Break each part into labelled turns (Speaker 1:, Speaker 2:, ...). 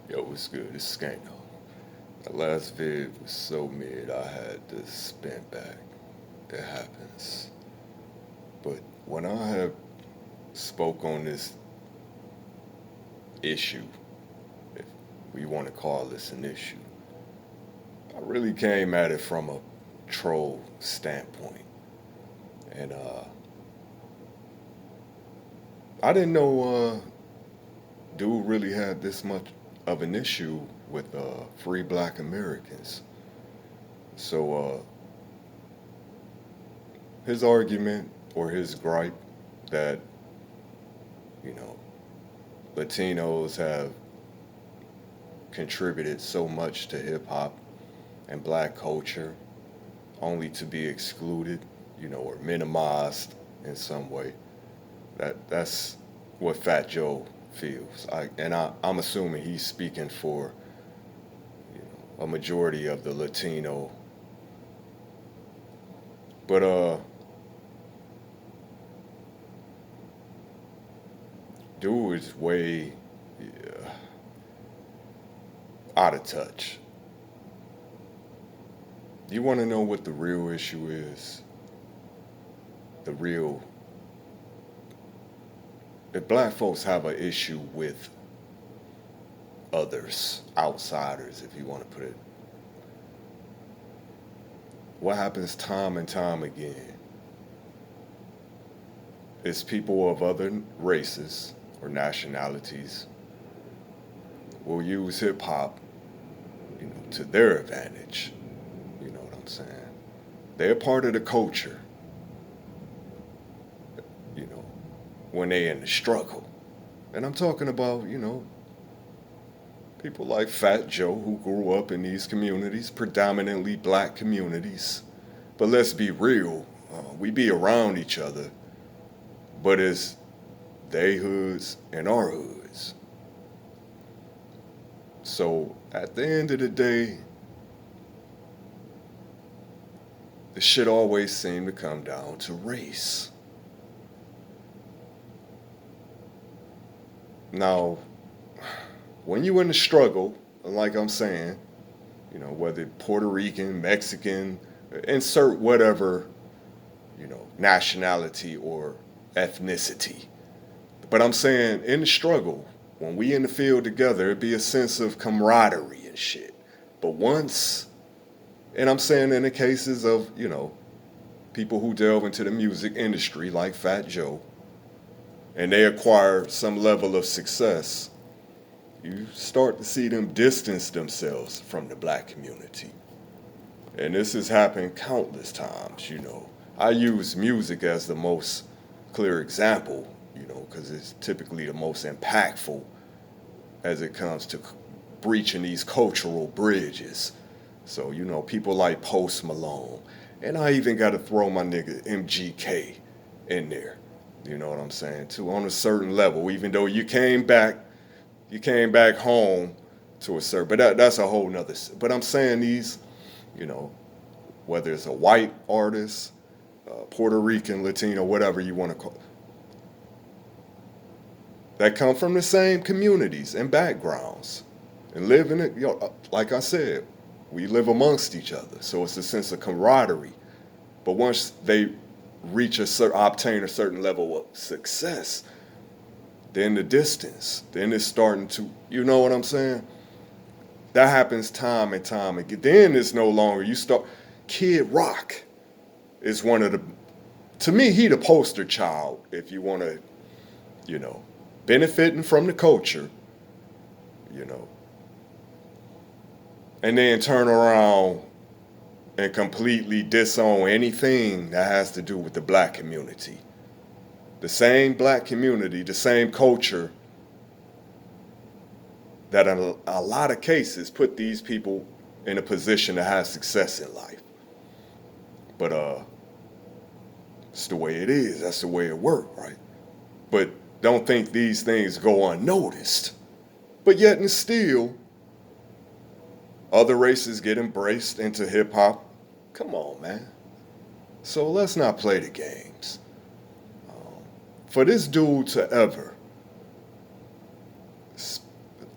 Speaker 1: Yo, what's good? It's Skano. That last vid was so mid, I had to spin back. It happens. But when I have spoke on this issue, if we want to call this an issue, I really came at it from a troll standpoint. And I didn't know dude really had this much of an issue with free black Americans. So his argument or his gripe that, you know, Latinos have contributed so much to hip hop and black culture only to be excluded, or minimized in some way. That's what Fat Joe feels. I'm assuming he's speaking for a majority of the Latino. But dude is way out of touch. You want to know what the real issue is? The real. If black folks have an issue with others, outsiders, if you want to put it, what happens time and time again is people of other races or nationalities will use hip hop, to their advantage. You know what I'm saying? They're part of the culture, when they in the struggle. And I'm talking about, people like Fat Joe who grew up in these communities, predominantly black communities. But let's be real, we be around each other, but it's they hoods and our hoods. So at the end of the day, the shit always seemed to come down to race. Now, when you in the struggle, like I'm saying, whether Puerto Rican, Mexican, insert whatever, nationality or ethnicity. But I'm saying in the struggle, when we in the field together, it'd be a sense of camaraderie and shit. But once, and I'm saying in the cases of, people who delve into the music industry like Fat Joe, and they acquire some level of success, you start to see them distance themselves from the black community. And this has happened countless times. I use music as the most clear example, because it's typically the most impactful as it comes to breaching these cultural bridges. So, people like Post Malone. And I even got to throw my nigga MGK in there. You know what I'm saying? Too, on a certain level, even though you came back home to a certain, but that's a whole nother. But I'm saying these, whether it's a white artist, Puerto Rican, Latino, whatever you want to call, that come from the same communities and backgrounds, and live in it. Like I said, we live amongst each other, so it's a sense of camaraderie. But once they obtain a certain level of success, then the distance, then it's starting to, you know what I'm saying? That happens time and time again. Then it's no longer, Kid Rock is one of the, to me, he the poster child, if you want to, benefiting from the culture, and then turn around and completely disown anything that has to do with the black community. The same black community, the same culture that in a lot of cases put these people in a position to have success in life. But it's the way it is. That's the way it works, right? But don't think these things go unnoticed. But yet and still, other races get embraced into hip hop. Come on, man. So let's not play the games. For this dude to ever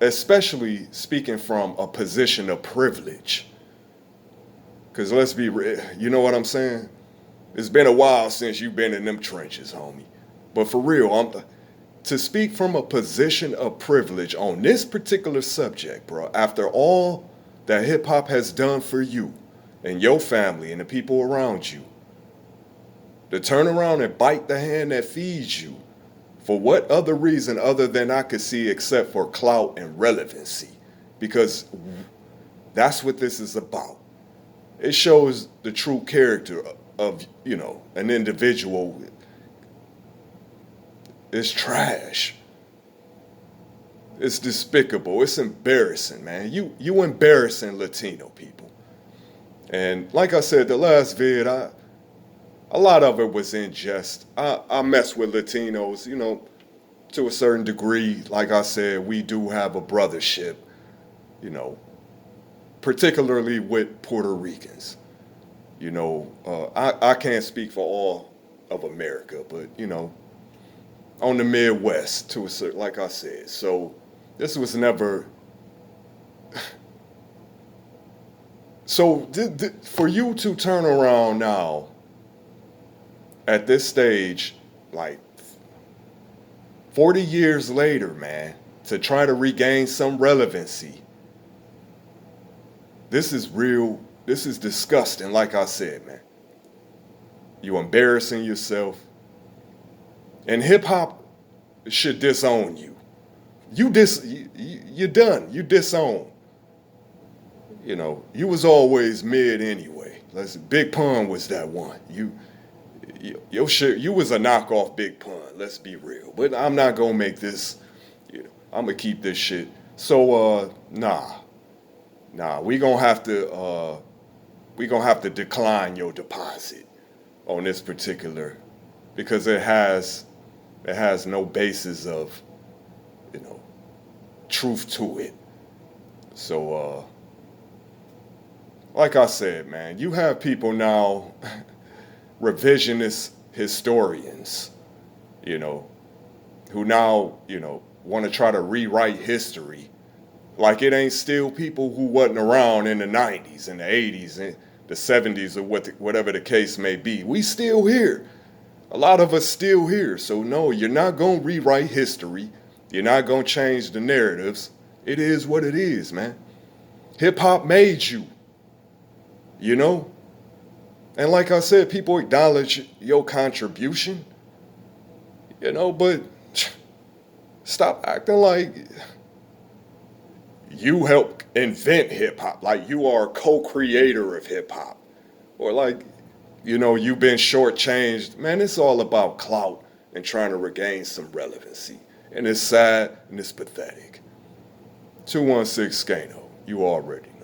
Speaker 1: especially speaking from a position of privilege. Because let's be real, you know what I'm saying? It's been a while since you've been in them trenches, homie. But for real, to speak from a position of privilege on this particular subject, bro, after all that hip hop has done for you and your family and the people around you, to turn around and bite the hand that feeds you, for what other reason other than I could see except for clout and relevancy? Because that's what this is about. It shows the true character of, an individual. It's trash. It's despicable. It's embarrassing, man. You embarrassing Latino people. And like I said, the last vid, a lot of it was in jest. I mess with Latinos, to a certain degree. Like I said, we do have a brothership, particularly with Puerto Ricans. I can't speak for all of America, but, on the Midwest to a certain, like I said. So this was never. So for you to turn around now at this stage, like 40 years later, man, to try to regain some relevancy, this is real. This is disgusting, like I said, man. You embarrassing yourself. And hip hop should disown you. You're done. You disown. You was always mid anyway. Big Pun was that one. Your shit, you was a knockoff Big Pun. Let's be real. But I'm not gonna make this. I'm gonna keep this shit. So nah. We gonna have to decline your deposit on this particular, because it has no basis of, truth to it. So, like I said, man, you have people now, revisionist historians, who now, want to try to rewrite history like it ain't still people who wasn't around in the 90s and the 80s and the 70s or whatever the case may be. We still here. A lot of us still here. So no, you're not going to rewrite history. You're not going to change the narratives. It is what it is, man. Hip hop made you, And like I said, people acknowledge your contribution, but stop acting like you helped invent hip hop, like you are a co-creator of hip hop, or like, you've been shortchanged. Man, it's all about clout and trying to regain some relevancy. And it's sad and it's pathetic. 216 Skano, you already know.